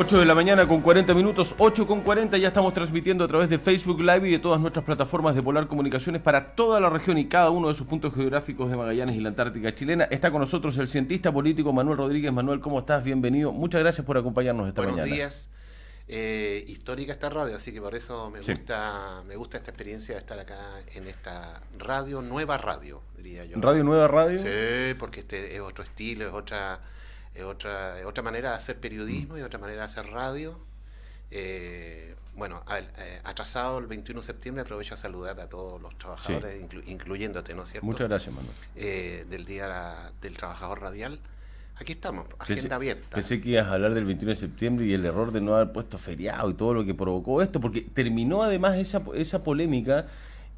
8 de la mañana con 40 minutos, 8 con 40, ya estamos transmitiendo a través de Facebook Live y de todas nuestras plataformas de Polar Comunicaciones para toda la región y cada uno de sus puntos geográficos de Magallanes y la Antártica chilena. Está con nosotros el cientista político Manuel Rodríguez. Manuel, ¿cómo estás? Bienvenido. Muchas gracias por acompañarnos esta mañana. Buenos días. Histórica esta radio, así que por eso me gusta esta experiencia de estar acá en esta radio, nueva radio, diría yo. ¿Radio Nueva Radio? Sí, porque este es otro estilo, es otra manera de hacer periodismo y otra manera de hacer radio. Atrasado el 21 de septiembre, aprovecho a saludar a todos los trabajadores, incluyéndote, ¿no es cierto? Muchas gracias, Manuel. Del Día del Trabajador Radial. Aquí estamos, agenda abierta. Pensé que ibas a hablar del 21 de septiembre y el error de no haber puesto feriado y todo lo que provocó esto, porque terminó además esa polémica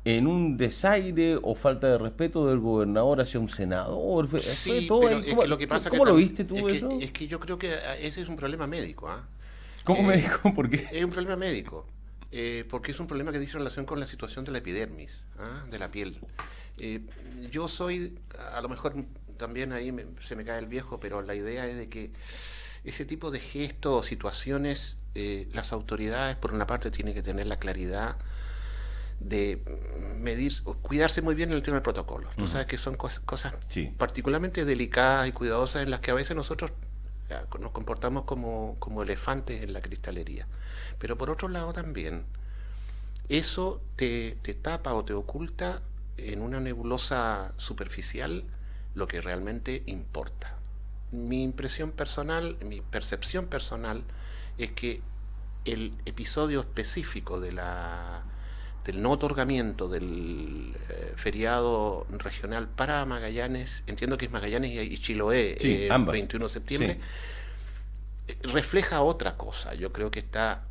en un desaire o falta de respeto del gobernador hacia un senador. Sí, todo pero ahí. es que lo que pasa ¿Cómo lo viste tú eso? Es que yo creo que ese es un problema médico. ¿Cómo médico? ¿Por qué? Es un problema médico, porque es un problema que dice relación con la situación de la epidermis, de la piel. Yo soy, a lo mejor también ahí se me cae el viejo, pero la idea es de que ese tipo de gestos o situaciones, las autoridades por una parte tienen que tener la claridad de medir, cuidarse muy bien en el tema del protocolo. Tú sabes que son cosas particularmente delicadas y cuidadosas en las que a veces nosotros nos comportamos como elefantes en la cristalería. Pero por otro lado también, eso te tapa o te oculta en una nebulosa superficial lo que realmente importa. Mi impresión personal, mi percepción personal es que el episodio específico del no otorgamiento del feriado regional para Magallanes, entiendo que es Magallanes y Chiloé, 21 de septiembre, refleja otra cosa. Yo creo que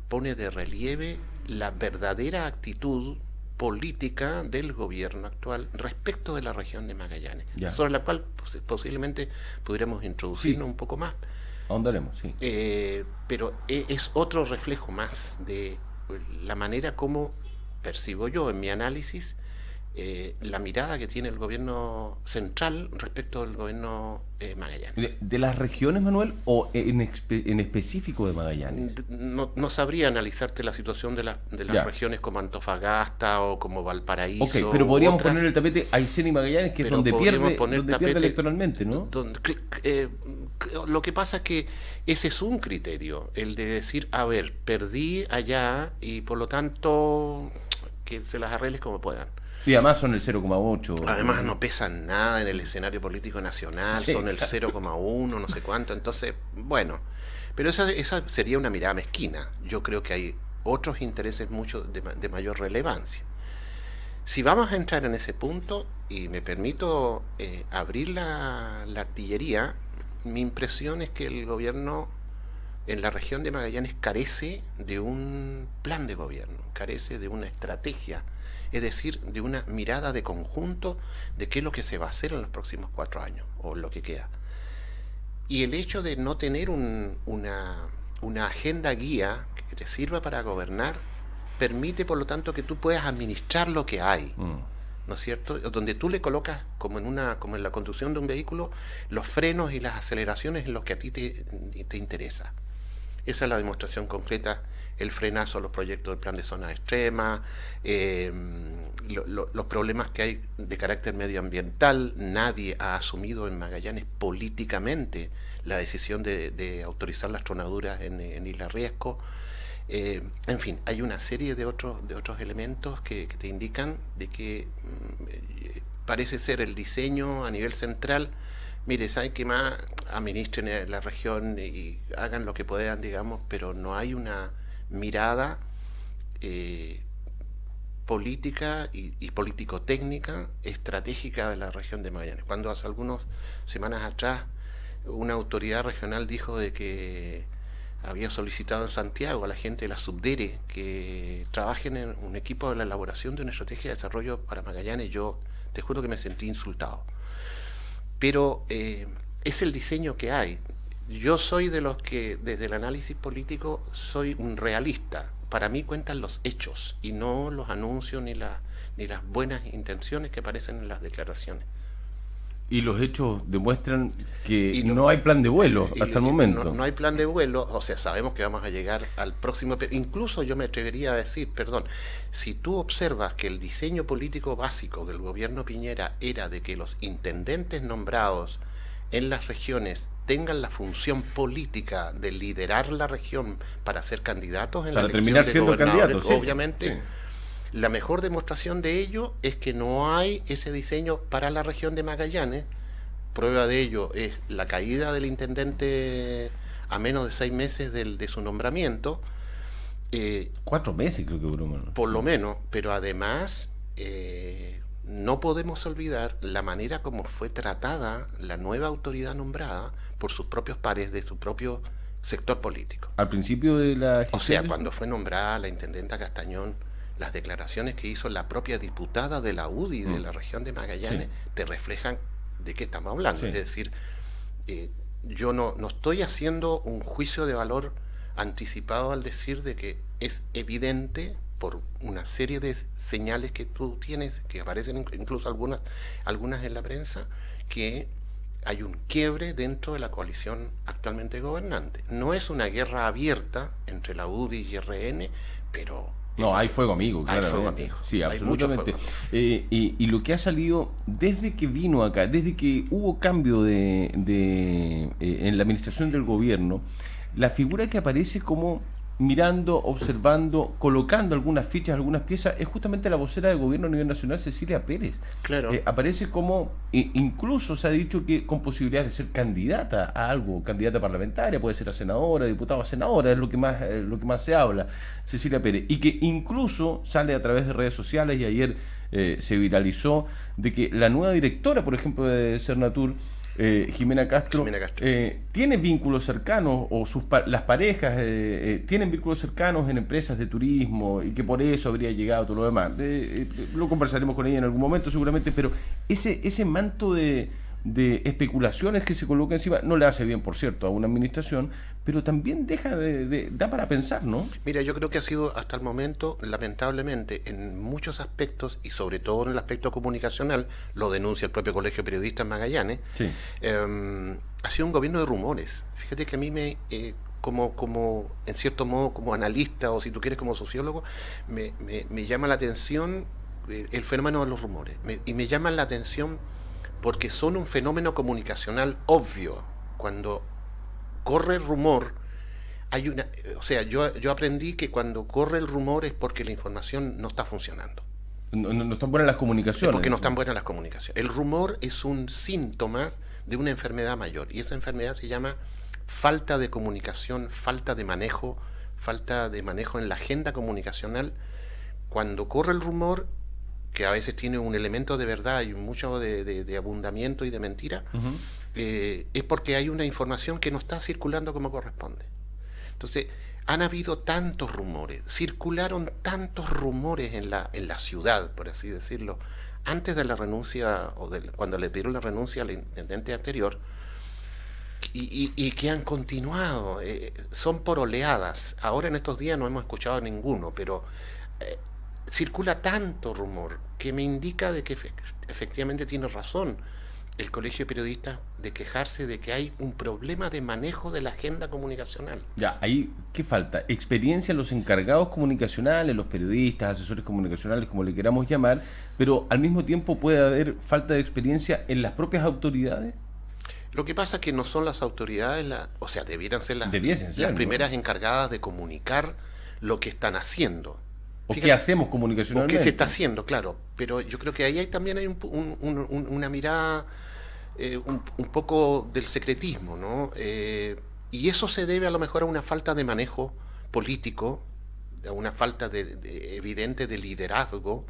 pone de relieve la verdadera actitud política del gobierno actual respecto de la región de Magallanes, sobre la cual posiblemente pudiéramos introducirnos un poco más. Ahondaremos, sí. Pero es otro reflejo más de la manera como percibo yo en mi análisis la mirada que tiene el gobierno central respecto del gobierno Magallanes. ¿De las regiones, Manuel, o en específico de Magallanes? No sabría analizarte la situación de las regiones como Antofagasta o como Valparaíso. Ok, pero podríamos poner el tapete Aysén y Magallanes, que es donde pierde electoralmente, ¿no? Lo que pasa es que ese es un criterio, el de decir, a ver, perdí allá y por lo tanto que se las arregles como puedan. Y además son el 0,8. Además no pesan nada en el escenario político nacional, son el 0,1, no sé cuánto. Entonces, bueno, pero esa sería una mirada mezquina. Yo creo que hay otros intereses mucho de mayor relevancia. Si vamos a entrar en ese punto, y me permito abrir la artillería, mi impresión es que el gobierno en la región de Magallanes carece de un plan de gobierno, carece de una estrategia, es decir, de una mirada de conjunto de qué es lo que se va a hacer en los próximos 4 años, o lo que queda. Y el hecho de no tener una agenda guía que te sirva para gobernar, permite, por lo tanto, que tú puedas administrar lo que hay, ¿no es cierto? Donde tú le colocas, como en la conducción de un vehículo, los frenos y las aceleraciones en los que a ti te interesa. Esa es la demostración concreta, el frenazo a los proyectos del plan de zonas extremas, los problemas que hay de carácter medioambiental. Nadie ha asumido en Magallanes políticamente la decisión de autorizar las tronaduras en Isla Riesco. En fin, hay una serie de otros elementos que te indican de que parece ser el diseño a nivel central. Mire, ¿saben qué más? Administren la región y hagan lo que puedan, digamos, pero no hay una mirada política y político-técnica estratégica de la región de Magallanes. Cuando hace algunas semanas atrás una autoridad regional dijo de que había solicitado en Santiago a la gente de la Subdere que trabajen en un equipo de la elaboración de una estrategia de desarrollo para Magallanes, yo te juro que me sentí insultado. Pero es el diseño que hay. Yo soy de los que, desde el análisis político, soy un realista. Para mí cuentan los hechos y no los anuncios ni las buenas intenciones que aparecen en las declaraciones. Y los hechos demuestran que no hay plan de vuelo hasta el momento. No hay plan de vuelo, o sea, sabemos que vamos a llegar al próximo... Incluso yo me atrevería a decir, perdón, si tú observas que el diseño político básico del gobierno Piñera era de que los intendentes nombrados en las regiones tengan la función política de liderar la región para ser candidatos en la elección terminar de siendo candidatos, obviamente... Sí. La mejor demostración de ello es que no hay ese diseño para la región de Magallanes. Prueba de ello es la caída del intendente a menos de 6 meses de su nombramiento. 4 meses creo que duró. Por lo menos, pero además no podemos olvidar la manera como fue tratada la nueva autoridad nombrada por sus propios pares de su propio sector político. Al principio de la gestión... O sea, cuando fue nombrada la intendenta Castañón, las declaraciones que hizo la propia diputada de la UDI de la región de Magallanes te reflejan de qué estamos hablando. Es decir, yo no estoy haciendo un juicio de valor anticipado al decir de que es evidente por una serie de señales que tú tienes, que aparecen incluso algunas en la prensa, que hay un quiebre dentro de la coalición actualmente gobernante. No es una guerra abierta entre la UDI y RN, pero... No, hay fuego amigo, claro. Hay fuego amigo. Sí, absolutamente. Y lo que ha salido desde que vino acá, desde que hubo cambio en la administración del gobierno, la figura que aparece como mirando, observando, colocando algunas fichas, algunas piezas, es justamente la vocera de gobierno a nivel nacional, Cecilia Pérez. Claro. Aparece como, incluso se ha dicho que con posibilidades de ser candidata a algo, candidata parlamentaria, puede ser a senadora, diputada a senadora, es lo que más se habla, Cecilia Pérez. Y que incluso sale a través de redes sociales, y ayer se viralizó, de que la nueva directora, por ejemplo, de Cernatur, Jimena Castro, tiene vínculos cercanos, o las parejas tienen vínculos cercanos en empresas de turismo, y que por eso habría llegado todo lo demás. Lo conversaremos con ella en algún momento seguramente, pero ese manto de especulaciones que se coloca encima no le hace bien, por cierto, a una administración, pero también da para pensar, ¿no? Mira, yo creo que ha sido hasta el momento, lamentablemente, en muchos aspectos, y sobre todo en el aspecto comunicacional, lo denuncia el propio Colegio de Periodistas Magallanes, ha sido un gobierno de rumores. Fíjate que a mí como en cierto modo, como analista, o si tú quieres como sociólogo, me llama la atención el fenómeno de los rumores. Y me llama la atención porque son un fenómeno comunicacional obvio. Cuando corre el rumor, yo aprendí que cuando corre el rumor es porque la información no está funcionando. No están buenas las comunicaciones. Es porque no están buenas las comunicaciones. El rumor es un síntoma de una enfermedad mayor, y esa enfermedad se llama falta de comunicación, falta de manejo en la agenda comunicacional. Cuando corre el rumor, que a veces tiene un elemento de verdad y mucho de abundamiento y de mentira, es porque hay una información que no está circulando como corresponde. Entonces, han habido tantos rumores, circularon tantos rumores en la ciudad, por así decirlo, antes de la renuncia, cuando le pidieron la renuncia al intendente anterior, y que han continuado, son por oleadas. Ahora en estos días no hemos escuchado ninguno, pero... circula tanto rumor que me indica de que efectivamente tiene razón el Colegio de Periodistas de quejarse de que hay un problema de manejo de la agenda comunicacional. Ya, ahí, ¿qué falta? Experiencia en los encargados comunicacionales, los periodistas, asesores comunicacionales, como le queramos llamar, pero al mismo tiempo puede haber falta de experiencia en las propias autoridades. Lo que pasa es que no son las autoridades, debieran ser las primeras encargadas de comunicar lo que están haciendo. ¿O qué hacemos comunicacionalmente? ¿O qué se está haciendo? Claro, pero yo creo que ahí también hay una mirada un poco del secretismo, ¿no? Y eso se debe a lo mejor a una falta de manejo político, a una falta evidente de liderazgo,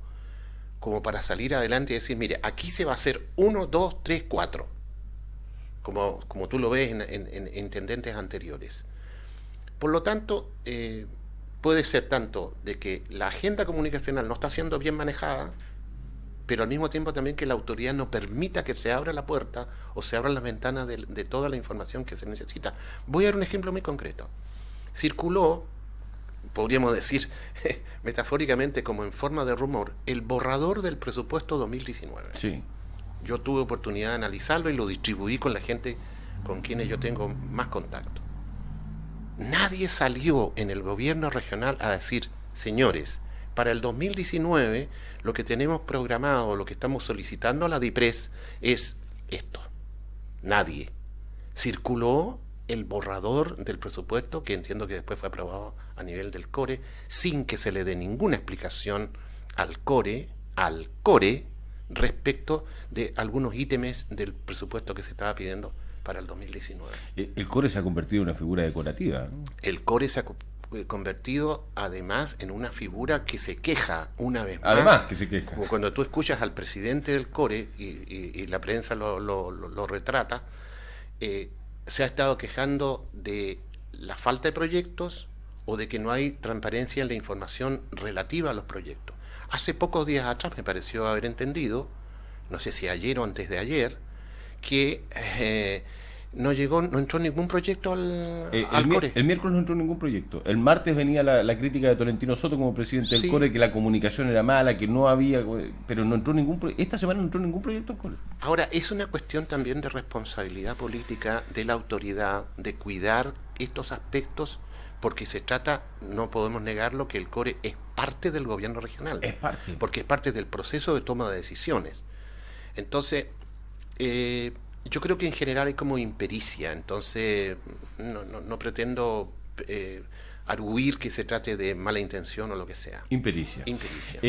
como para salir adelante y decir, mire, aquí se va a hacer 1, 2, 3, 4, como tú lo ves en intendentes anteriores. Por lo tanto... puede ser tanto de que la agenda comunicacional no está siendo bien manejada, pero al mismo tiempo también que la autoridad no permita que se abra la puerta o se abran las ventanas de toda la información que se necesita. Voy a dar un ejemplo muy concreto. Circuló, podríamos decir metafóricamente como en forma de rumor, el borrador del presupuesto 2019. Sí. Yo tuve oportunidad de analizarlo y lo distribuí con la gente con quienes yo tengo más contacto. Nadie salió en el gobierno regional a decir, señores, para el 2019 lo que tenemos programado, lo que estamos solicitando a la DIPRES es esto. Nadie. Circuló el borrador del presupuesto, que entiendo que después fue aprobado a nivel del CORE, sin que se le dé ninguna explicación al CORE, respecto de algunos ítems del presupuesto que se estaba pidiendo para el 2019. El CORE se ha convertido en una figura decorativa, ¿no? El CORE se ha convertido además en una figura que se queja una vez más. Además que se queja. Como cuando tú escuchas al presidente del CORE y la prensa lo retrata, se ha estado quejando de la falta de proyectos o de que no hay transparencia en la información relativa a los proyectos. Hace pocos días atrás me pareció haber entendido, no sé si ayer o antes de ayer, que no entró ningún proyecto al CORE. El miércoles no entró ningún proyecto. El martes venía la crítica de Tolentino Soto como presidente del CORE, que la comunicación era mala, que no había, pero no entró ningún proyecto. Esta semana no entró ningún proyecto al CORE. Ahora, es una cuestión también de responsabilidad política de la autoridad, de cuidar estos aspectos, porque se trata, no podemos negarlo, que el CORE es parte del gobierno regional. Es parte. Porque es parte del proceso de toma de decisiones. Entonces, yo creo que en general hay como impericia, entonces no pretendo arguir que se trate de mala intención o lo que sea. Impericia. Impericia.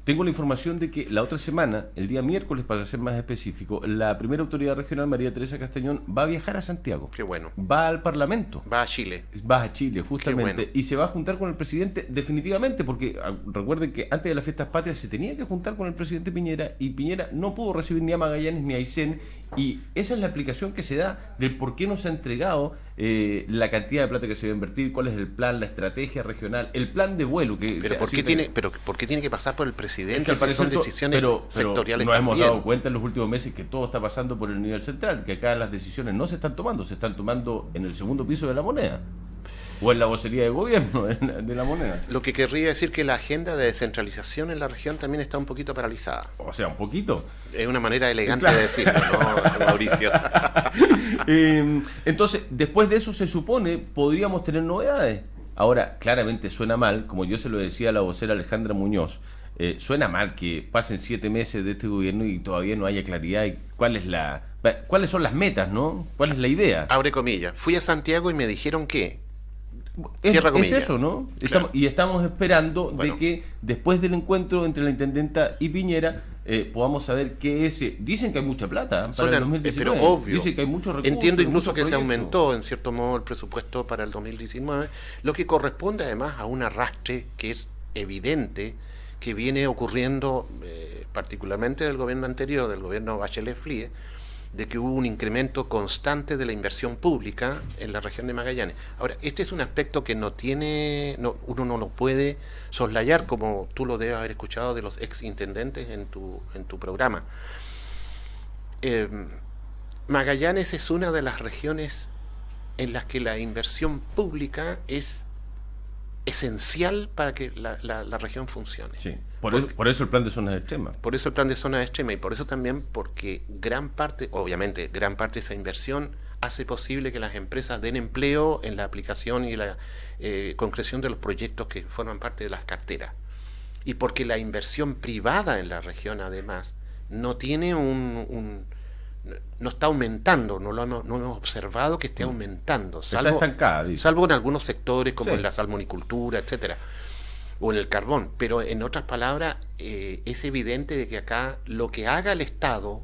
Tengo la información de que la otra semana, el día miércoles para ser más específico, la primera autoridad regional, María Teresa Castañón, va a viajar a Santiago. Qué bueno. Va al Parlamento. Va a Chile. Va a Chile, justamente. Bueno. Y se va a juntar con el presidente definitivamente, porque recuerden que antes de las fiestas patrias se tenía que juntar con el presidente Piñera, y Piñera no pudo recibir ni a Magallanes ni a Aysén, y esa es la explicación que se da del por qué no se ha entregado la cantidad de plata que se va a invertir, cuál es el plan, la estrategia regional, el plan de vuelo. Pero ¿por qué tiene que pasar por el presidente? Es que al parecer son decisiones sectoriales. Nos hemos dado cuenta en los últimos meses que todo está pasando por el nivel central, que acá las decisiones no se están tomando en el segundo piso de la moneda, o en la vocería de gobierno de la moneda. Lo que querría decir que la agenda de descentralización en la región también está un poquito paralizada. O sea, un poquito. Es una manera elegante de decirlo, ¿no, Mauricio? Entonces, después de eso se supone podríamos tener novedades. Ahora, claramente suena mal, como yo se lo decía a la vocera Alejandra Muñoz, suena mal que pasen 7 meses de este gobierno y todavía no haya claridad de cuáles son las metas, ¿no? ¿Cuál es la idea? Abre comillas. Fui a Santiago y me dijeron que... Es eso, ¿no? Claro. Estamos esperando Bueno. de que después del encuentro entre la intendenta y Piñera podamos saber qué es. Dicen que hay mucha plata para el 2019. Pero obvio. Dicen que hay muchos recursos. Entiendo incluso muchos que se proyectos. aumentó en cierto modo el presupuesto para el 2019, lo que corresponde además a un arrastre que es evidente que viene ocurriendo particularmente del gobierno anterior, del gobierno Bachelet-Flie, de que hubo un incremento constante de la inversión pública en la región de Magallanes. Ahora, este es un aspecto que uno no lo puede soslayar, como tú lo debes haber escuchado de los ex intendentes en tu programa. Magallanes es una de las regiones en las que la inversión pública es esencial para que la región funcione. Sí. Por eso el plan de zonas extremas. Por eso el plan de zonas extremas, y por eso también porque gran parte de esa inversión hace posible que las empresas den empleo en la aplicación y la concreción de los proyectos que forman parte de las carteras. Y porque la inversión privada en la región además no tiene no está aumentando, no hemos observado que esté aumentando, Está estancada, dice. salvo en algunos sectores como Sí. en la salmonicultura, etcétera, o en el carbón, pero en otras palabras es evidente de que acá lo que haga el Estado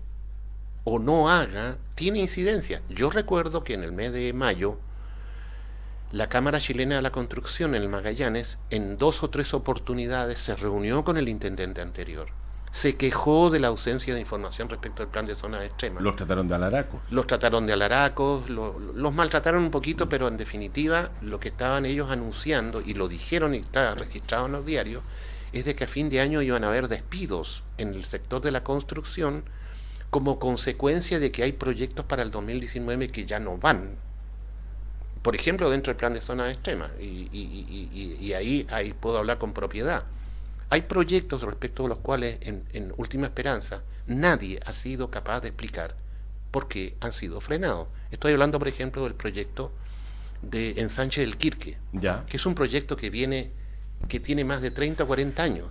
o no haga tiene incidencia. Yo recuerdo que en el mes de mayo la Cámara Chilena de la Construcción en el Magallanes en 2 o 3 oportunidades se reunió con el intendente anterior. Se quejó de la ausencia de información respecto al plan de zonas extremas. Los trataron de alaracos. Los trataron de alaracos, los maltrataron un poquito, pero en definitiva lo que estaban ellos anunciando, y lo dijeron y está registrado en los diarios, es de que a fin de año iban a haber despidos en el sector de la construcción como consecuencia de que hay proyectos para el 2019 que ya no van. Por ejemplo, dentro del plan de zonas extremas, y ahí puedo hablar con propiedad. Hay proyectos respecto de los cuales, en última esperanza, nadie ha sido capaz de explicar por qué han sido frenados. Estoy hablando, por ejemplo, del proyecto de Ensanche del Quirque, Ya. que es un proyecto que tiene más de 30 o 40 años.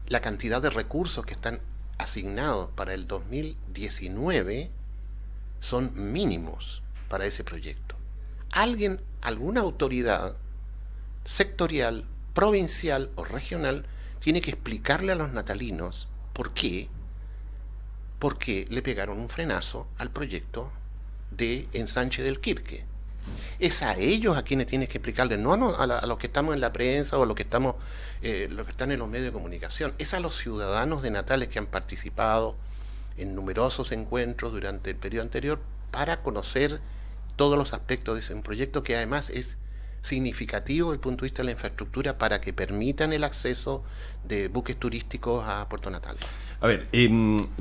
La cantidad de recursos que están asignados para el 2019 son mínimos para ese proyecto. Alguna autoridad sectorial, provincial o regional tiene que explicarle a los natalinos por qué le pegaron un frenazo al proyecto de Ensanche del Quirque. Es a ellos a quienes tienes que explicarles, no a los que estamos en la prensa o a los que están en los medios de comunicación. Es a los ciudadanos de Natales que han participado en numerosos encuentros durante el periodo anterior para conocer todos los aspectos de ese proyecto, que además es significativo desde el punto de vista de la infraestructura para que permitan el acceso de buques turísticos a Puerto Natal. A ver,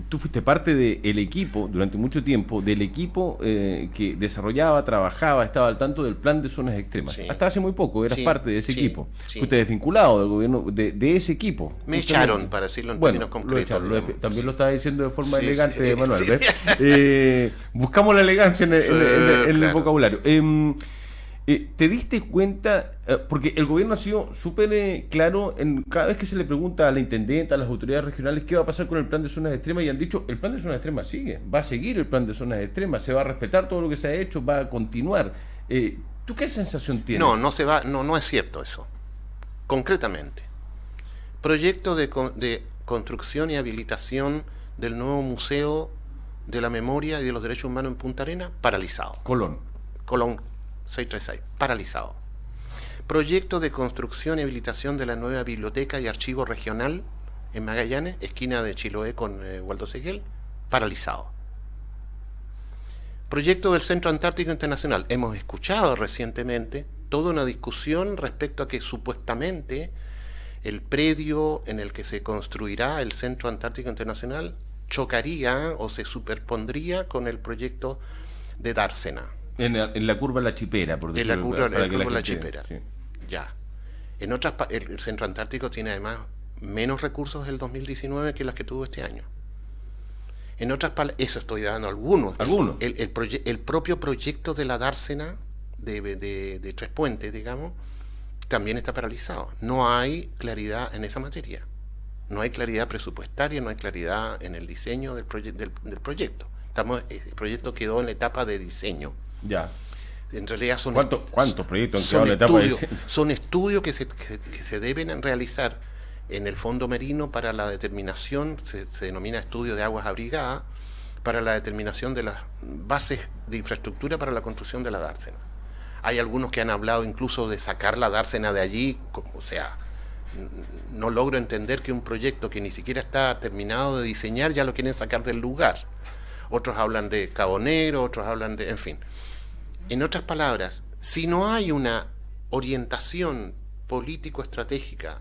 tú fuiste parte del equipo, durante mucho tiempo, del equipo que desarrollaba, trabajaba, estaba al tanto del plan de zonas extremas. Sí. Hasta hace muy poco eras parte de ese equipo. Sí. Fuiste desvinculado del gobierno de ese equipo. Me echaron, para decirlo en términos concretos. También lo estaba diciendo de forma elegante, Manuel. ¿Ves? Buscamos la elegancia en el vocabulario. ¿Te diste cuenta? Porque el gobierno ha sido súper claro en cada vez que se le pregunta a la intendenta, a las autoridades regionales qué va a pasar con el plan de zonas extremas, y han dicho, el plan de zonas extremas sigue, va a seguir el plan de zonas extremas, se va a respetar todo lo que se ha hecho, va a continuar. ¿Tú qué sensación tienes? No es cierto eso. Concretamente, proyecto de construcción y habilitación del nuevo Museo de la Memoria y de los Derechos Humanos en Punta Arenas, paralizado. Colón 636, paralizado. Proyecto de construcción y habilitación de la nueva biblioteca y archivo regional en Magallanes, esquina de Chiloé con Waldo Seguel, paralizado. Proyecto del Centro Antártico Internacional. Hemos escuchado recientemente toda una discusión respecto a que supuestamente el predio en el que se construirá el Centro Antártico Internacional chocaría o se superpondría con el proyecto de Dársena. En la curva La Chipera, por decirlo. En la curva La Chipera. Sí. Ya. El Centro Antártico tiene además menos recursos del 2019 que los que tuvo este año. En otras palabras, eso estoy dando algunos. El propio proyecto de la Dársena de Tres Puentes, digamos, también está paralizado. No hay claridad en esa materia. No hay claridad presupuestaria, no hay claridad en el diseño del proyecto. El proyecto quedó en la etapa de diseño. Ya. En realidad ¿Cuántos proyectos han quedado en la etapa de diseño? Son estudios que se deben realizar en el fondo marino para la determinación, se denomina estudio de aguas abrigadas, para la determinación de las bases de infraestructura para la construcción de la dársena. Hay algunos que han hablado incluso de sacar la dársena de allí, o sea, no logro entender que un proyecto que ni siquiera está terminado de diseñar ya lo quieren sacar del lugar. Otros hablan de Cabo Negro, otros hablan de... en fin. En otras palabras, si no hay una orientación político-estratégica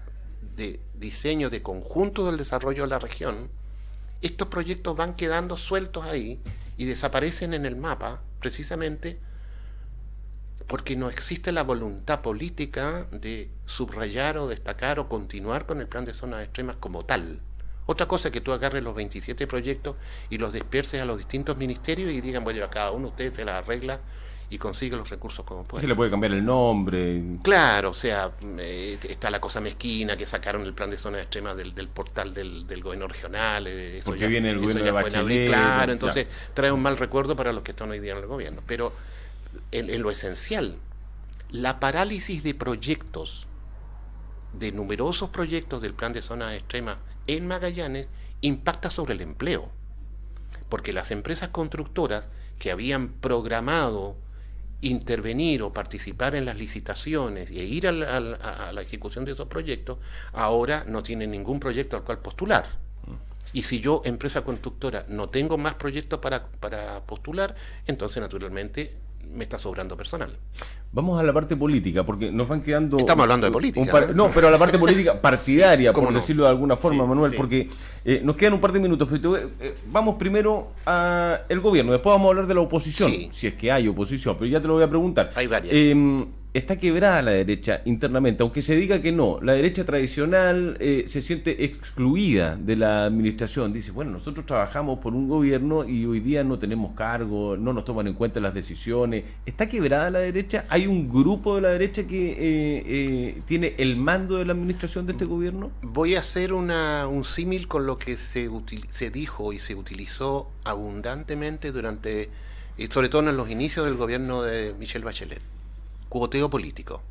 de diseño de conjunto del desarrollo de la región, estos proyectos van quedando sueltos ahí y desaparecen en el mapa precisamente porque no existe la voluntad política de subrayar o destacar o continuar con el plan de zonas extremas como tal. Otra cosa es que tú agarres los 27 proyectos y los disperses a los distintos ministerios y digan, bueno, a cada uno ustedes se las arregla y consigue los recursos como pueden. Se le puede cambiar el nombre. Claro, o sea, está la cosa mezquina que sacaron el plan de zonas extremas del portal del gobierno regional. Porque viene el gobierno de Bachelet. Claro, entonces trae un mal recuerdo para los que están hoy día en el gobierno. Pero en lo esencial, la parálisis de proyectos, de numerosos proyectos del plan de zonas extremas en Magallanes, impacta sobre el empleo. Porque las empresas constructoras que habían programado intervenir o participar en las licitaciones e ir a la ejecución de esos proyectos, ahora no tienen ningún proyecto al cual postular. Y si yo, empresa constructora, no tengo más proyectos para postular, entonces naturalmente me está sobrando personal. Vamos a la parte política, porque nos van quedando... Estamos hablando de política. No, pero a la parte política partidaria, sí, por decirlo de alguna forma, sí, Manuel, sí. Porque nos quedan un par de minutos, pero vamos primero al gobierno, después vamos a hablar de la oposición, si es que hay oposición, pero ya te lo voy a preguntar. Hay varias. está quebrada la derecha internamente, aunque se diga que no. La derecha tradicional se siente excluida de la administración. Dice, bueno, nosotros trabajamos por un gobierno y hoy día no tenemos cargo, no nos toman en cuenta las decisiones. ¿Está quebrada la derecha? ¿Hay un grupo de la derecha que tiene el mando de la administración de este gobierno? Voy a hacer un símil con lo que se dijo y se utilizó abundantemente durante, sobre todo en los inicios del gobierno de Michelle Bachelet. Cuoteo político.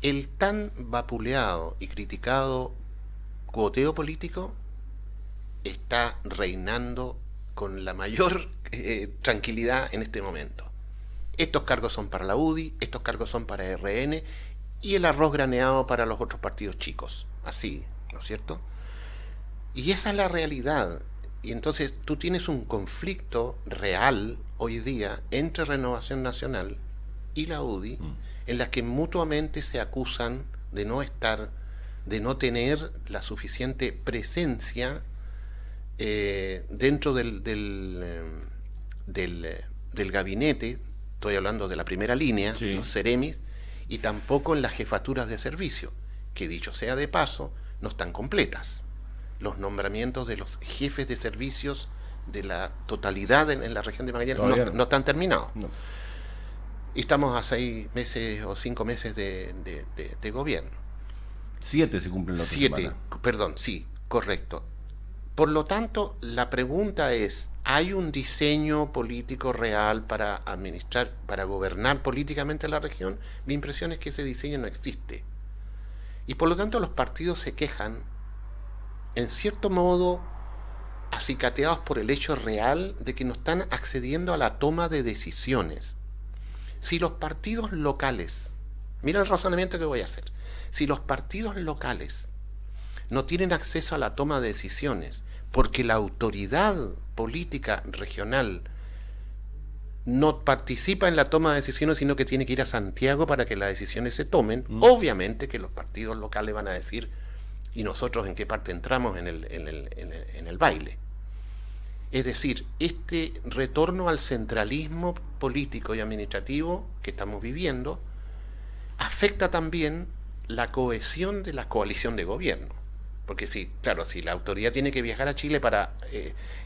El tan vapuleado y criticado cuoteo político está reinando con la mayor tranquilidad en este momento. Estos cargos son para la UDI, estos cargos son para RN y el arroz graneado para los otros partidos chicos. Así, ¿no es cierto? Y esa es la realidad. Y entonces tú tienes un conflicto real hoy día entre Renovación Nacional y la UDI, en las que mutuamente se acusan de no estar, de no tener la suficiente presencia dentro del gabinete, estoy hablando de la primera línea, sí, los seremis, y tampoco en las jefaturas de servicio, que dicho sea de paso, no están completas. Los nombramientos de los jefes de servicios de la totalidad en la región de Magallanes no están terminados. No. Y estamos a 6 meses o 5 meses de gobierno. 7 se cumplen la otra semana. Perdón, sí, correcto. Por lo tanto, la pregunta es, ¿hay un diseño político real para administrar, para gobernar políticamente la región? Mi impresión es que ese diseño no existe. Y por lo tanto los partidos se quejan, en cierto modo, acicateados por el hecho real de que no están accediendo a la toma de decisiones. Si los partidos locales, mira el razonamiento que voy a hacer, si los partidos locales no tienen acceso a la toma de decisiones porque la autoridad política regional no participa en la toma de decisiones, sino que tiene que ir a Santiago para que las decisiones se tomen, obviamente que los partidos locales van a decir, ¿y nosotros en qué parte entramos en el baile? Es decir, este retorno al centralismo político y administrativo que estamos viviendo afecta también la cohesión de la coalición de gobierno. Porque si la autoridad tiene que viajar a Chile para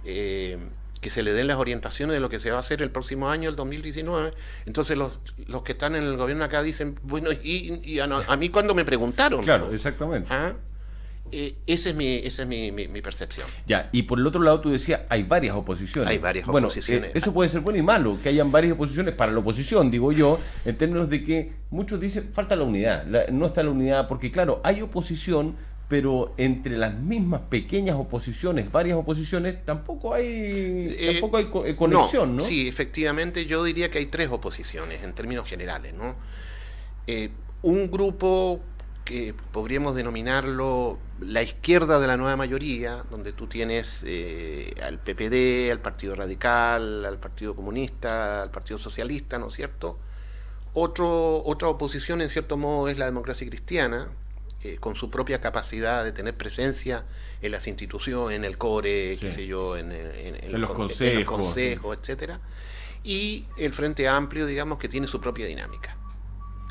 que se le den las orientaciones de lo que se va a hacer el próximo año, el 2019, entonces los que están en el gobierno acá dicen, bueno, y a mí cuando me preguntaron. Claro, exactamente. ¿Ah? Esa es mi percepción. Ya, y por el otro lado tú decías, hay varias oposiciones. Hay varias oposiciones. Eso puede ser bueno y malo, que hayan varias oposiciones para la oposición, digo yo, en términos de que muchos dicen, falta la unidad, no está la unidad, porque claro, hay oposición, pero entre las mismas pequeñas oposiciones, varias oposiciones, tampoco hay conexión, ¿no? Sí, efectivamente, yo diría que hay 3 oposiciones, en términos generales, ¿no? Un grupo que podríamos denominarlo la izquierda de la nueva mayoría, donde tú tienes al PPD, al Partido Radical, al Partido Comunista, al Partido Socialista, ¿no es cierto? Otra oposición, en cierto modo, es la democracia cristiana, con su propia capacidad de tener presencia en las instituciones, en el CORE, sí, qué sé yo, en los consejos, etcétera, y el Frente Amplio, digamos, que tiene su propia dinámica.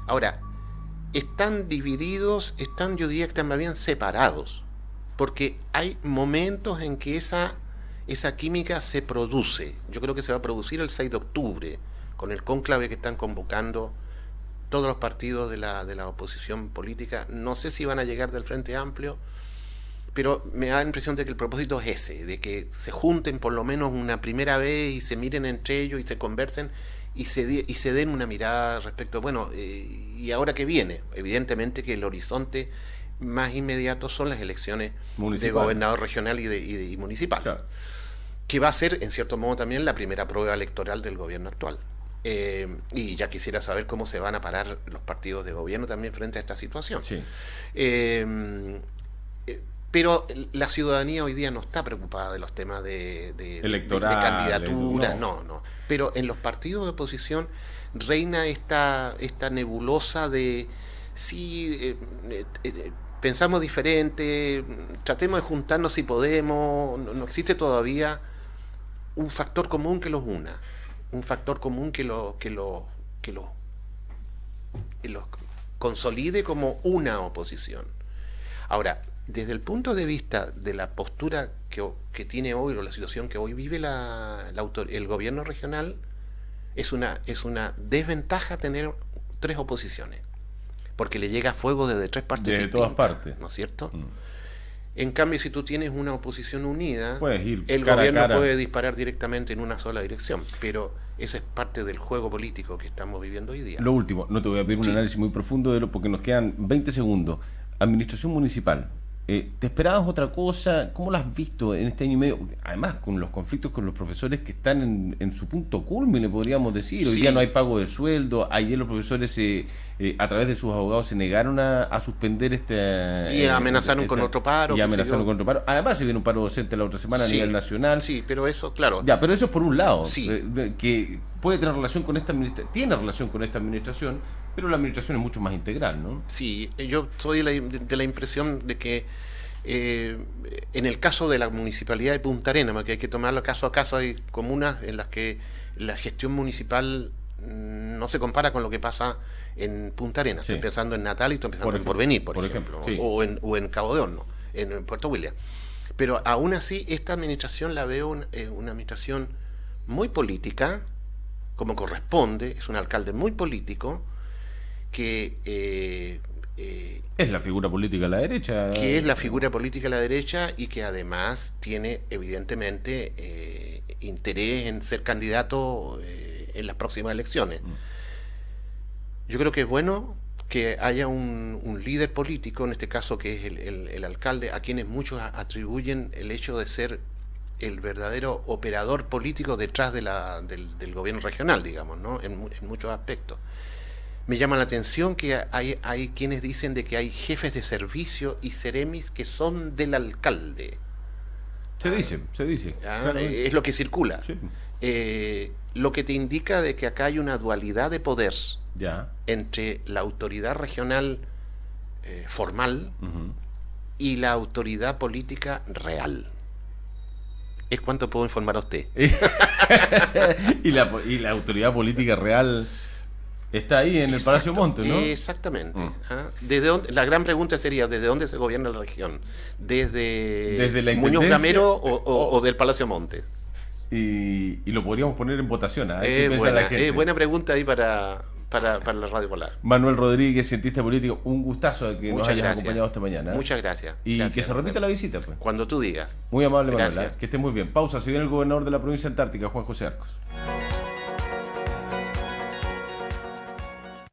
Ahora, están divididos, yo diría que están más bien separados, porque hay momentos en que esa química se produce. Yo creo que se va a producir el 6 de octubre, con el cónclave que están convocando todos los partidos de la oposición política. No sé si van a llegar del Frente Amplio, pero me da la impresión de que el propósito es ese, de que se junten por lo menos una primera vez y se miren entre ellos y se conversen y se den una mirada respecto, bueno, ¿y ahora qué viene? Evidentemente que el horizonte más inmediato son las elecciones de gobernador regional y municipal, claro, que va a ser, en cierto modo, también la primera prueba electoral del gobierno actual. Y ya quisiera saber cómo se van a parar los partidos de gobierno también frente a esta situación. Sí. Pero la ciudadanía hoy día no está preocupada de los temas de candidaturas, no. Pero en los partidos de oposición reina esta nebulosa de si pensamos diferente, tratemos de juntarnos si podemos. No existe todavía un factor común que los una, un factor común que los los consolide como una oposición. Ahora, desde el punto de vista de la postura que tiene hoy, o la situación que hoy vive el gobierno regional, es una desventaja tener 3 oposiciones, porque le llega fuego desde 3 partes desde distintas, todas partes, ¿no es cierto? En cambio, si tú tienes una oposición unida, el cara gobierno a cara. puede disparar directamente en una sola dirección, pero esa es parte del juego político que estamos viviendo hoy día. Lo último, no te voy a pedir un análisis muy profundo de lo, porque nos quedan 20 segundos. Administración municipal. ¿Te esperabas otra cosa? ¿Cómo lo has visto en este año y medio? Además, con los conflictos con los profesores que están en su punto culmine, podríamos decir. Hoy día no hay pago de sueldo. Ayer los profesores, a través de sus abogados, se negaron a suspender y amenazaron con otro paro. Y amenazaron con otro paro. Además, se viene un paro docente la otra semana a nivel nacional. Sí, pero eso, claro. Ya, pero eso es por un lado. Sí. Que puede tener relación con esta administración. Tiene relación con esta administración, pero la administración es mucho más integral, ¿no? Sí, yo soy de la impresión de que en el caso de la municipalidad de Punta Arenas, que hay que tomarlo caso a caso, hay comunas en las que la gestión municipal no se compara con lo que pasa en Punta Arenas, Sí. empezando en Natal y empezando en Porvenir, por ejemplo, sí. o en Cabo de Horno, en Puerto William. Pero aún así, esta administración la veo una administración muy política, como corresponde, es un alcalde muy político, que es la figura política de la derecha. Que es la figura política de la derecha y que además tiene evidentemente interés en ser candidato en las próximas elecciones. Yo creo que es bueno que haya un líder político, en este caso que es el alcalde, a quienes muchos atribuyen el hecho de ser el verdadero operador político detrás del gobierno regional, digamos, ¿no? En muchos aspectos. Me llama la atención que hay quienes dicen de que hay jefes de servicio y seremis que son del alcalde. Se dice. Claro. Es lo que circula. Sí. Lo que te indica de que acá hay una dualidad de poder entre la autoridad regional formal y la autoridad política real. Es cuanto puedo informar a usted. y la autoridad política real está ahí en el Palacio Monte, ¿no? Exactamente. La gran pregunta sería, ¿desde dónde se gobierna la región? ¿Desde la Muñoz Gamero o del Palacio Monte? Y lo podríamos poner en votación. Buena pregunta ahí para la Radio Polar. Manuel Rodríguez, cientista político, un gustazo de que nos hayas acompañado esta mañana. Muchas gracias. Y gracias, que se repita la visita, pues. Cuando tú digas. Muy amable, Gracias. Manuel. Que estés muy bien. Pausa, se viene el gobernador de la provincia de Antártica, Juan José Arcos.